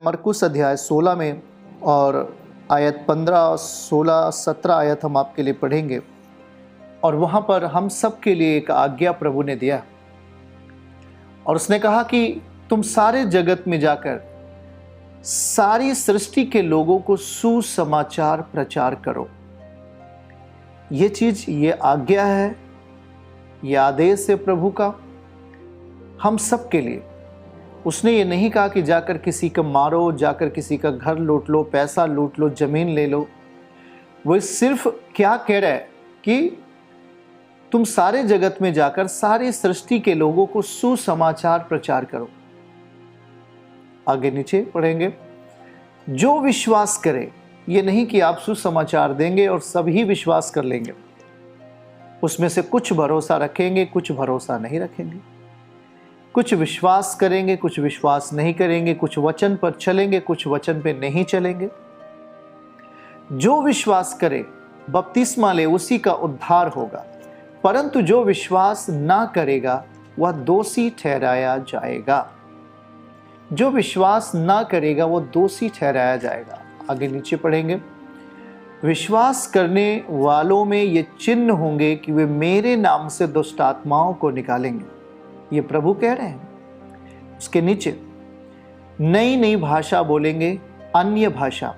मरकुस अध्याय 16 में और आयत 15, 16, 17 आयत हम आपके लिए पढ़ेंगे। और वहाँ पर हम सब के लिए एक आज्ञा प्रभु ने दिया और उसने कहा कि तुम सारे जगत में जाकर सारी सृष्टि के लोगों को सुसमाचार प्रचार करो। ये चीज, ये आज्ञा है, ये आदेश है प्रभु का हम सब के लिए। उसने ये नहीं कहा कि जाकर किसी को मारो, जाकर किसी का घर लूट लो, पैसा लूट लो, जमीन ले लो। वो सिर्फ क्या कह रहा है कि तुम सारे जगत में जाकर सारी सृष्टि के लोगों को सुसमाचार प्रचार करो। आगे नीचे पढ़ेंगे, जो विश्वास करे। ये नहीं कि आप सुसमाचार देंगे और सभी विश्वास कर लेंगे। उसमें से कुछ भरोसा रखेंगे, कुछ भरोसा नहीं रखेंगे, कुछ विश्वास करेंगे, कुछ विश्वास नहीं करेंगे, कुछ वचन पर चलेंगे, कुछ वचन पे नहीं चलेंगे। जो विश्वास करे बपतिस्मा ले, उसी का उद्धार होगा, परंतु जो विश्वास ना करेगा वह दोषी ठहराया जाएगा। जो विश्वास ना करेगा वो दोषी ठहराया जाएगा। आगे नीचे पढ़ेंगे, विश्वास करने वालों में ये चिन्ह होंगे कि वे मेरे नाम से दुष्ट आत्माओं को निकालेंगे। ये प्रभु कह रहे हैं। उसके नीचे, नई नई भाषा बोलेंगे, अन्य भाषा,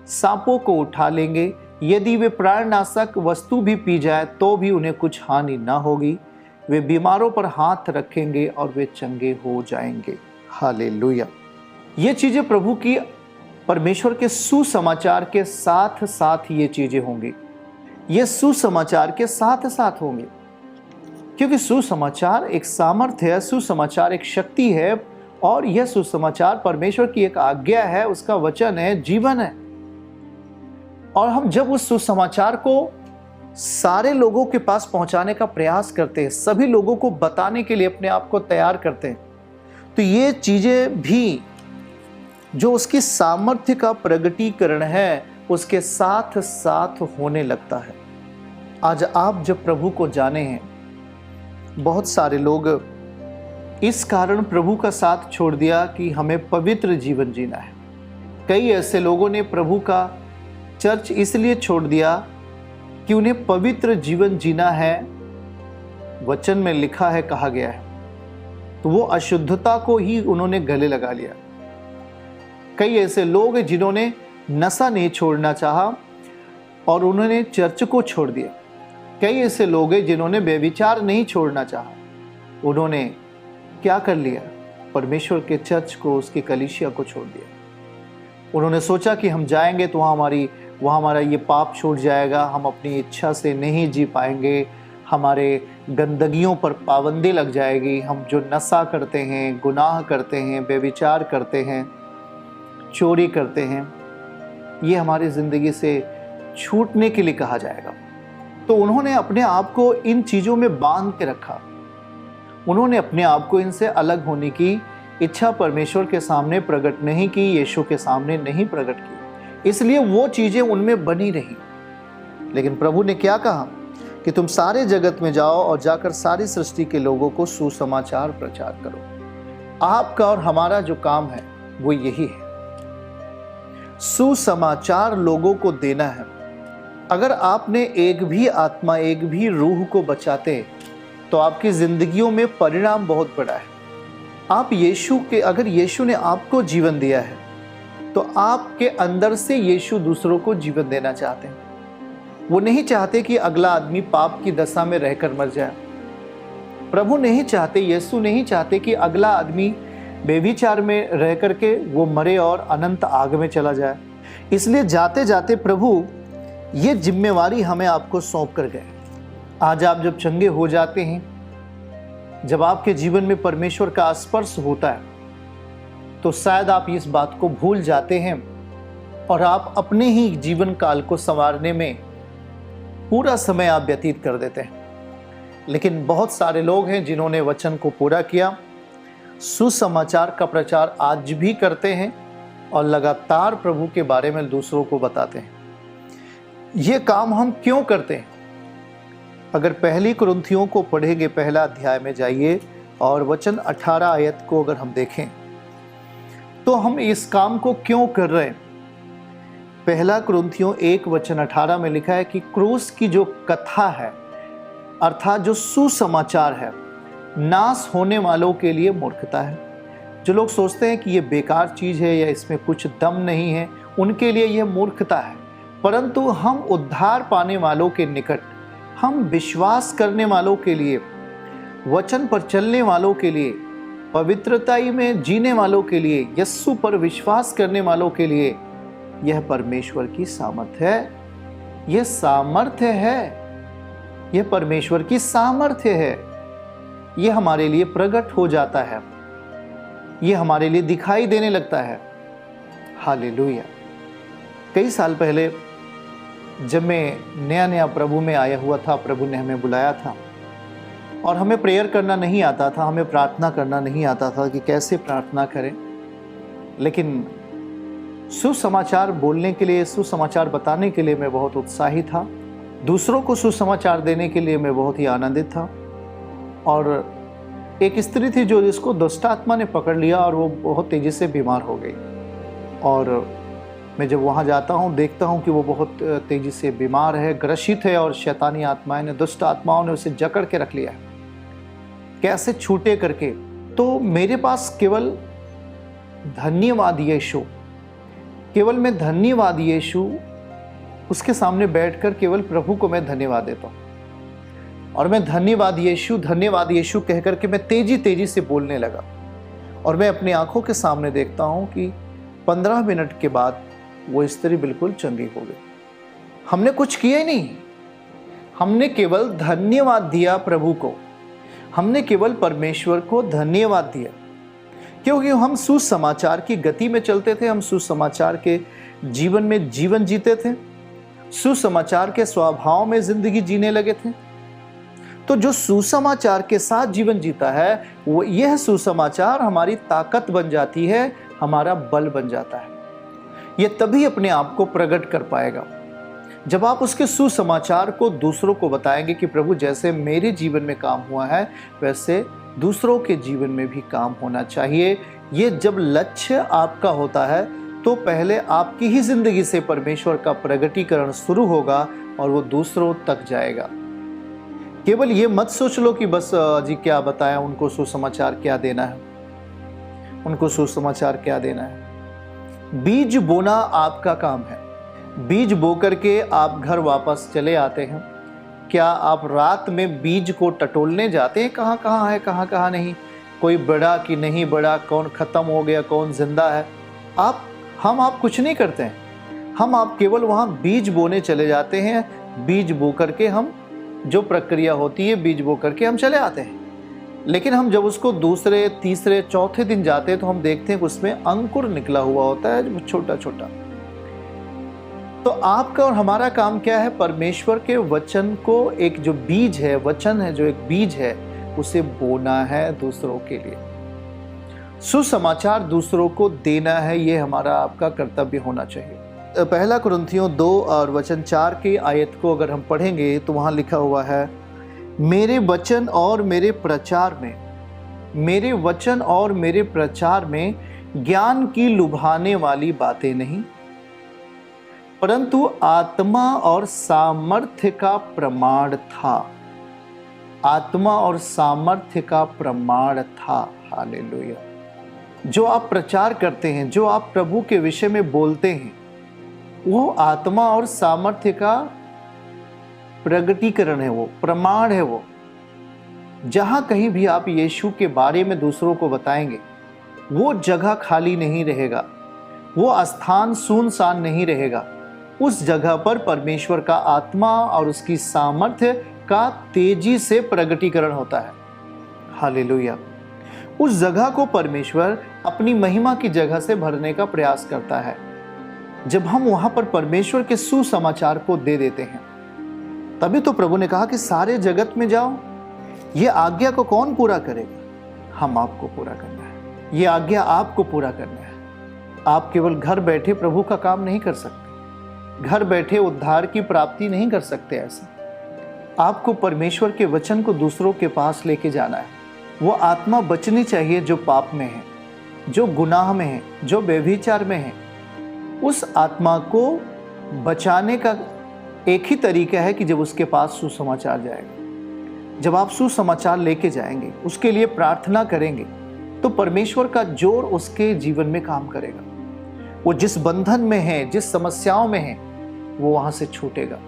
सांपों को उठा लेंगे, यदि वे प्राणनाशक वस्तु भी पी जाए तो भी उन्हें कुछ हानि ना होगी। वे बीमारों पर हाथ रखेंगे और वे चंगे हो जाएंगे। हालेलुया। ये चीजें प्रभु की, परमेश्वर के सुसमाचार के साथ साथ ये चीजें होंगी। ये सुसमाचार के साथ साथ होंगे, क्योंकि सुसमाचार एक सामर्थ्य है, सुसमाचार एक शक्ति है, और यह सुसमाचार परमेश्वर की एक आज्ञा है, उसका वचन है, जीवन है। और हम जब उस सुसमाचार को सारे लोगों के पास पहुंचाने का प्रयास करते हैं, सभी लोगों को बताने के लिए अपने आप को तैयार करते हैं, तो ये चीजें भी जो उसकी सामर्थ्य का प्रगटीकरण है उसके साथ साथ होने लगता है। आज आप जब प्रभु को जाने हैं, बहुत सारे लोग इस कारण प्रभु का साथ छोड़ दिया कि हमें पवित्र जीवन जीना है। कई ऐसे लोगों ने प्रभु का चर्च इसलिए छोड़ दिया कि उन्हें पवित्र जीवन जीना है, वचन में लिखा है, कहा गया है, तो वो अशुद्धता को ही उन्होंने गले लगा लिया। कई ऐसे लोग हैं जिन्होंने नशा नहीं छोड़ना चाहा और उन्होंने चर्च को छोड़ दिया। कई ऐसे लोग हैं जिन्होंने व्यभिचार नहीं छोड़ना चाहा, उन्होंने क्या कर लिया? परमेश्वर के चर्च को, उसकी कलीसिया को छोड़ दिया। उन्होंने सोचा कि हम जाएंगे तो वहाँ हमारा ये पाप छूट जाएगा, हम अपनी इच्छा से नहीं जी पाएंगे, हमारे गंदगियों पर पाबंदी लग जाएगी, हम जो नशा करते हैं, गुनाह करते हैं, व्यभिचार करते हैं, चोरी करते हैं, ये हमारी ज़िंदगी से छूटने के लिए कहा जाएगा। तो उन्होंने अपने आप को इन चीज़ों में बांध के रखा। उन्होंने अपने आप को इनसे अलग होने की इच्छा परमेश्वर के सामने प्रकट नहीं की, यीशु के सामने नहीं प्रकट की, इसलिए वो चीज़ें उनमें बनी रही। लेकिन प्रभु ने क्या कहा कि तुम सारे जगत में जाओ और जाकर सारी सृष्टि के लोगों को सुसमाचार प्रचार करो। आपका और हमारा जो काम है वो यही है, सुसमाचार लोगों को देना है। अगर आपने एक भी आत्मा, एक भी रूह को बचाते तो आपकी जिंदगियों में परिणाम बहुत बड़ा है। आप यीशु के, अगर यीशु ने आपको जीवन दिया है तो आपके अंदर से यीशु दूसरों को जीवन देना चाहते हैं। वो नहीं चाहते कि अगला आदमी पाप की दशा में रहकर मर जाए। प्रभु नहीं चाहते, यीशु नहीं चाहते कि अगला आदमी बेविचार में रह करके वो मरे और अनंत आग में चला जाए। इसलिए जाते जाते प्रभु ये जिम्मेवारी हमें आपको सौंप कर गए। आज आप जब चंगे हो जाते हैं, जब आपके जीवन में परमेश्वर का स्पर्श होता है, तो शायद आप इस बात को भूल जाते हैं और आप अपने ही जीवन काल को संवारने में पूरा समय आप व्यतीत कर देते हैं। लेकिन बहुत सारे लोग हैं जिन्होंने वचन को पूरा किया, सुसमाचार का प्रचार आज भी करते हैं और लगातार प्रभु के बारे में दूसरों को बताते हैं। ये काम हम क्यों करते हैं? अगर पहली कुरिन्थियों को पढ़ेंगे, पहला अध्याय में जाइए और वचन 18 आयत को अगर हम देखें तो हम इस काम को क्यों कर रहे हैं? पहला कुरिन्थियों 1:18 में लिखा है कि क्रूस की जो कथा है, अर्थात जो सुसमाचार है, नाश होने वालों के लिए मूर्खता है। जो लोग सोचते हैं कि ये बेकार चीज़ है या इसमें कुछ दम नहीं है, उनके लिए यह मूर्खता है। परंतु हम उद्धार पाने वालों के निकट, हम विश्वास करने वालों के लिए, वचन पर चलने वालों के लिए, पवित्रताई में जीने वालों के लिए, यीशु पर विश्वास करने वालों के लिए यह परमेश्वर की सामर्थ्य है। यह सामर्थ्य है, यह परमेश्वर की सामर्थ्य है। यह हमारे लिए प्रकट हो जाता है, यह हमारे लिए दिखाई देने लगता है। हालेलुया। कई साल पहले जब मैं नया नया प्रभु में आया हुआ था, प्रभु ने हमें बुलाया था और हमें प्रेयर करना नहीं आता था, हमें प्रार्थना करना नहीं आता था कि कैसे प्रार्थना करें। लेकिन सुसमाचार बोलने के लिए, सुसमाचार बताने के लिए मैं बहुत उत्साही था। दूसरों को सुसमाचार देने के लिए मैं बहुत ही आनंदित था। और एक स्त्री थी जो जिसको दुष्ट आत्मा ने पकड़ लिया और वो बहुत तेज़ी से बीमार हो गई। और मैं जब वहाँ जाता हूँ, देखता हूँ कि वो बहुत तेज़ी से बीमार है, ग्रसित है, और शैतानी आत्माएं ने, दुष्ट आत्माओं ने उसे जकड़ के रख लिया है, कैसे छूटे करके। तो मेरे पास केवल धन्यवाद यीशु, केवल मैं धन्यवाद यीशु, उसके सामने बैठकर केवल प्रभु को मैं धन्यवाद देता हूँ। और मैं धन्यवाद यीशु कह करके मैं तेजी से बोलने लगा। और मैं अपनी आंखों के सामने देखता हूँ कि 15 मिनट के बाद वो स्त्री बिल्कुल चंगी हो गई। हमने कुछ किया ही नहीं, हमने केवल धन्यवाद दिया प्रभु को, हमने केवल परमेश्वर को धन्यवाद दिया, क्योंकि हम सुसमाचार की गति में चलते थे, हम सुसमाचार के जीवन में जीवन जीते थे, सुसमाचार के स्वभाव में जिंदगी जीने लगे थे। तो जो सुसमाचार के साथ जीवन जीता है, वो यह सुसमाचार हमारी ताकत बन जाती है, हमारा बल बन जाता है। यह तभी अपने आप को प्रकट कर पाएगा जब आप उसके सुसमाचार को दूसरों को बताएंगे कि प्रभु जैसे मेरे जीवन में काम हुआ है, वैसे दूसरों के जीवन में भी काम होना चाहिए। ये जब लक्ष्य आपका होता है तो पहले आपकी ही जिंदगी से परमेश्वर का प्रगटीकरण शुरू होगा और वो दूसरों तक जाएगा। केवल ये मत सोच लो कि बस जी क्या बताया, उनको सुसमाचार क्या देना है, उनको सुसमाचार क्या देना है। बीज बोना आपका काम है। बीज बो करके आप घर वापस चले आते हैं। क्या आप रात में बीज को टटोलने जाते हैं, कहाँ कहाँ है, कहाँ कहाँ नहीं, कोई बड़ा कि नहीं बड़ा, कौन खत्म हो गया, कौन जिंदा है? आप कुछ नहीं करते हैं। आप केवल वहाँ बीज बोने चले जाते हैं। बीज बो करके हम, जो प्रक्रिया होती है, बीज बो करके हम चले आते हैं। लेकिन हम जब उसको दूसरे, तीसरे, चौथे दिन जाते हैं तो हम देखते हैं कि उसमें अंकुर निकला हुआ होता है, छोटा छोटा। तो आपका और हमारा काम क्या है? परमेश्वर के वचन को, एक जो बीज है, वचन है जो एक बीज है, उसे बोना है दूसरों के लिए। सुसमाचार दूसरों को देना है, ये हमारा आपका कर्तव्य होना चाहिए। पहला कुरिन्थियों 2 और वचन 4 की आयत को अगर हम पढ़ेंगे तो वहाँ लिखा हुआ है, मेरे वचन और मेरे प्रचार में, मेरे वचन और मेरे प्रचार में ज्ञान की लुभाने वाली बातें नहीं, परंतु आत्मा और सामर्थ्य का प्रमाण था। आत्मा और सामर्थ्य का प्रमाण था। हालेलुया। जो आप प्रचार करते हैं, जो आप प्रभु के विषय में बोलते हैं, वो आत्मा और सामर्थ्य का प्रगटीकरण है, वो प्रमाण है। वो जहां कहीं भी आप यीशु के बारे में दूसरों को बताएंगे, वो जगह खाली नहीं रहेगा, वो स्थान सुनसान नहीं रहेगा। उस जगह पर परमेश्वर का आत्मा और उसकी सामर्थ्य का तेजी से प्रगटीकरण होता है। हालेलुया। उस जगह को परमेश्वर अपनी महिमा की जगह से भरने का प्रयास करता है। जब हम वहां पर परमेश्वर के सुसमाचार को दे देते हैं, तभी तो प्रभु ने कहा कि सारे जगत में जाओ। ये आज्ञा को कौन पूरा करेगा? हम आपको पूरा करना है। ये आज्ञा आपको पूरा करना है। आप केवल घर बैठे प्रभु का काम नहीं कर सकते, घर बैठे उद्धार की प्राप्ति नहीं कर सकते। ऐसा आपको परमेश्वर के वचन को दूसरों के पास लेके जाना है। वो आत्मा बचनी चाहिए जो पाप में है, जो गुनाह में है, जो व्यभिचार में है, उस आत्मा को बचाने का एक ही तरीका है कि जब उसके पास सुसमाचार जाएगा। जब आप सुसमाचार लेके जाएंगे, उसके लिए प्रार्थना करेंगे, तो परमेश्वर का जोर उसके जीवन में काम करेगा। वो जिस बंधन में है, जिस समस्याओं में है, वो वहां से छूटेगा।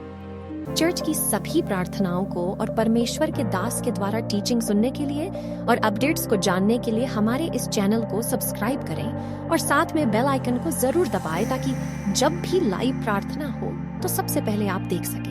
चर्च की सभी प्रार्थनाओं को और परमेश्वर के दास के द्वारा टीचिंग सुनने के लिए और अपडेट्स को जानने के लिए हमारे इस चैनल को सब्सक्राइब करें और साथ में बेल आइकन को जरूर दबाएं ताकि जब भी लाइव प्रार्थना हो तो सबसे पहले आप देख सकें।